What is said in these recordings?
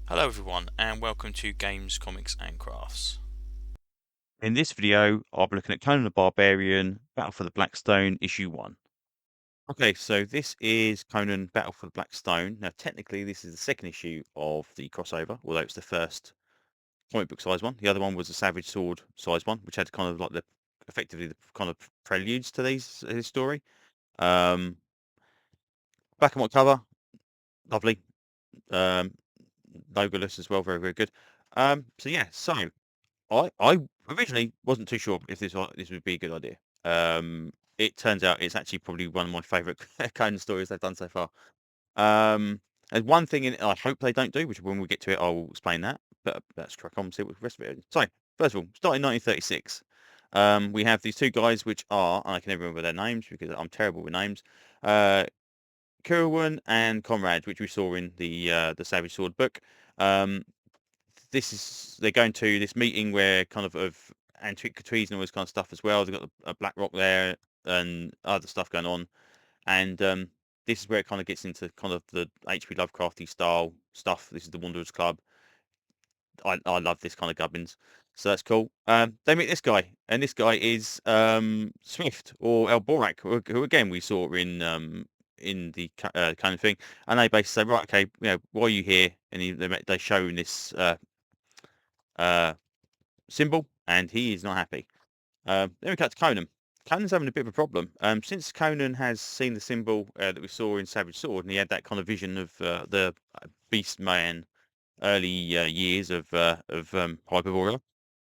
Hello everyone and welcome to Games, Comics and Crafts. In this video, I'll be looking at Conan the Barbarian, Battle for the Blackstone, Issue 1. Okay, so this is Conan, Battle for the Blackstone. Now, technically, this is the second issue of the crossover, although it's the first comic book size one. The other one was the Savage Sword size one, which had kind of like effectively the kind of preludes to his story. Um, Black and white cover, lovely. Um, Logoless as well, very, very good. So I originally wasn't too sure if this would be a good idea. It turns out it's actually probably one of my favourite Conan stories they've done so far. Um, there's one thing in it I hope they don't do, which when we get to it, I'll explain that. But let's crack on and see what the rest of it is. So, first of all, starting in 1936, we have these two guys, which are, I can never remember their names because I'm terrible with names. Uh, Kirwan and Conrad, which we saw in the Savage Sword book. Um, they're going to this meeting where of antiquities and all this kind of stuff as well. They've got a Black Rock there and other stuff going on, and this is where it kind of gets into kind of the H.P. Lovecrafty style stuff. This is the Wanderers Club. I love this kind of gubbins, so that's cool. They meet this guy, and this guy is Swift or El Borak, who again we saw in the kind of thing, and they basically say, right, okay, why are you here? And they show him this uh, symbol, and he is not happy. Then we cut to Conan. Conan's having a bit of a problem. Since Conan has seen the symbol that we saw in Savage Sword, and he had that kind of vision of the Beast Man early years of Hyperborea,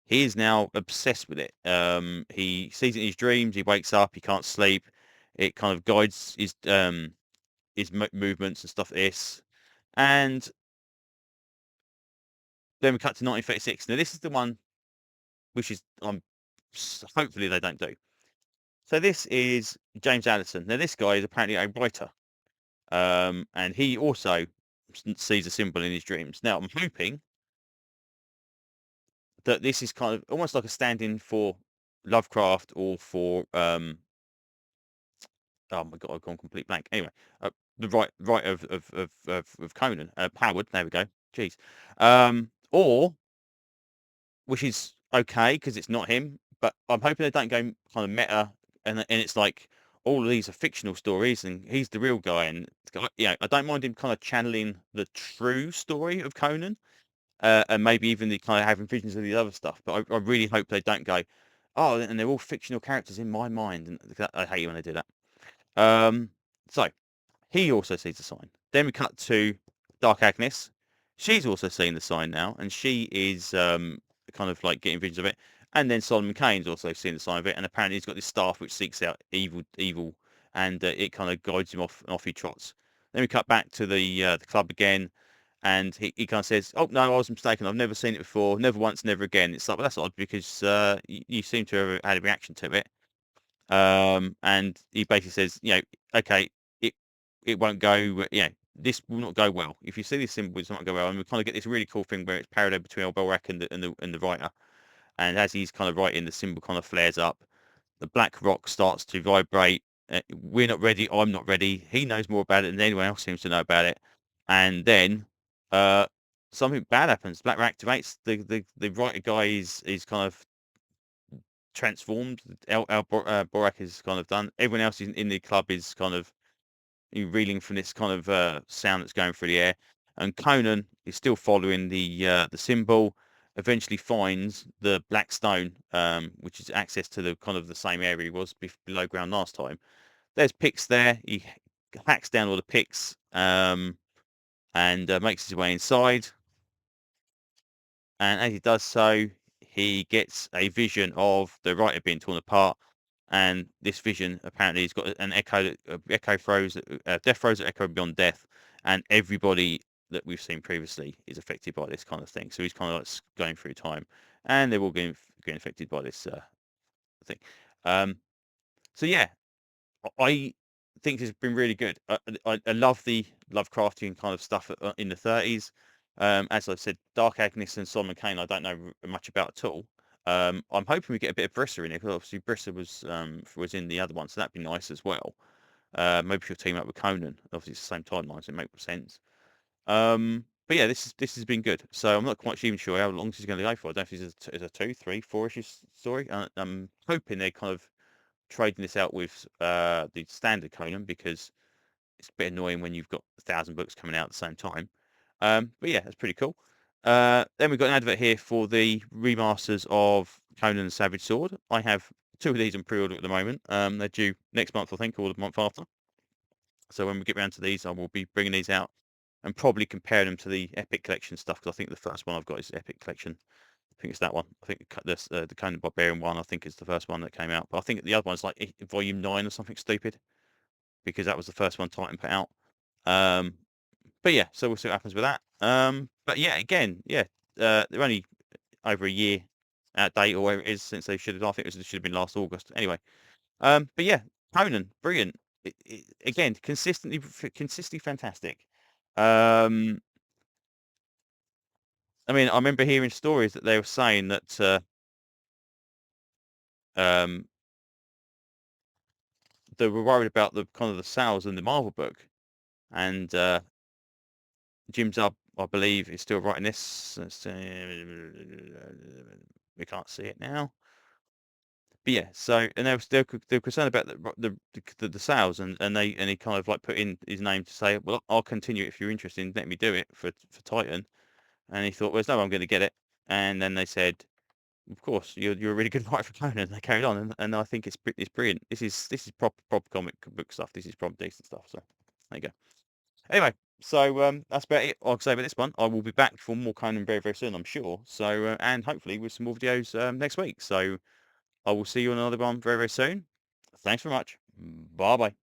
he is now obsessed with it. He sees it in his dreams. He wakes up. He can't sleep. It kind of guides his movements and stuff like this. And then we cut to 1936. Now this is the one which is hopefully they don't do. So this is James Addison. Now this guy is apparently a writer, and he also sees a symbol in his dreams. Now I'm hoping that this is kind of almost like a stand-in for Lovecraft or for oh my god, I've gone complete blank. Anyway, the right of Conan, Howard. There we go. Jeez, or which is okay because it's not him. But I'm hoping they don't go kind of meta, and it's like all of these are fictional stories, and he's the real guy. And I don't mind him kind of channeling the true story of Conan, and maybe even the kind of having visions of the other stuff. But I really hope they don't go, oh, and they're all fictional characters in my mind, and I hate when they do that. Um, so he also sees the sign. Then we cut to Dark Agnes. She's also seen the sign now, and she is kind of like getting visions of it. And then Solomon Kane's also seen the sign of it, and apparently he's got this staff which seeks out evil, and it kind of guides him off, and off he trots. Then we cut back to the club again, and he kind of says, "Oh no, I was mistaken. I've never seen it before. Never once, never again." It's like, well, that's odd because you seem to have had a reaction to it. And he basically says, okay, it it won't go, this will not go well. If you see this symbol, it's not going to go well. And we kind of get this really cool thing where it's parallel between Elbelrak and the writer. And as he's kind of writing, the symbol kind of flares up. The black rock starts to vibrate. We're not ready. I'm not ready. He knows more about it than anyone else seems to know about it. And then uh, something bad happens. Black rock activates. The writer guy is kind of transformed. Borak is kind of done. Everyone else in the club is kind of reeling from this kind of sound that's going through the air. And Conan is still following the symbol. Eventually finds the Blackstone, which is access to the kind of the same area he was below ground last time. There's picks there. He hacks down all the picks and makes his way inside. And as he does so, he gets a vision of the writer being torn apart. And this vision apparently has got an echo throws, death throws that echo beyond death, and everybody that we've seen previously is affected by this kind of thing. So he's kind of like going through time, and they're all getting affected by this thing. Um, so yeah, I think it's been really good. I love the Lovecraftian kind of stuff in the 30s. As I said, Dark Agnes and Solomon Kane, I don't know much about at all. I'm hoping we get a bit of Brissa in it because obviously Brissa was in the other one, so that'd be nice as well. Maybe she'll team up with Conan. Obviously, it's the same timeline, so it makes sense. but yeah, this has been good. So I'm not quite even sure how long this is going to go for. I don't know if it's a 2, 3, 4 issue story. I'm hoping they're kind of trading this out with the standard Conan, because it's a bit annoying when you've got 1,000 books coming out at the same time. But yeah, that's pretty cool. Then we've got an advert here for the remasters of Conan the Savage Sword. I have 2 of these in pre-order at the moment. They're due next month, I think, or the month after. So when we get round to these, I will be bringing these out and probably compare them to the Epic Collection stuff, because I think the first one I've got is Epic Collection. I think it's that one. I think the Conan Barbarian one, I think, is the first one that came out. But I think the other one's like Volume 9 or something stupid, because that was the first one Titan put out. Um, but yeah, so we'll see what happens with that. But yeah, again, yeah, they're only over a year out date, or whatever it is, since they should have. I think it should have been last August. Anyway, but yeah, Conan, brilliant. Again, consistently fantastic. Um, I mean, I remember hearing stories that they were saying that um, they were worried about the kind of the sales in the Marvel book, and Jim Zub, I believe, is still writing this. We can't see it now. But yeah, so and they were concerned about the sales, and he kind of like put in his name to say, well, I'll continue it if you're interested in letting me do it for Titan. And he thought, well, there's no way I'm going to get it. And then they said, of course, you're a really good writer for Conan. And they carried on, and I think it's brilliant. This is proper comic book stuff. This is proper decent stuff. So there you go. Anyway, so that's about it. I'll say about this one. I will be back for more Conan very, very soon, I'm sure. So and hopefully with some more videos next week. So I will see you on another one very, very soon. Thanks very much. Bye bye.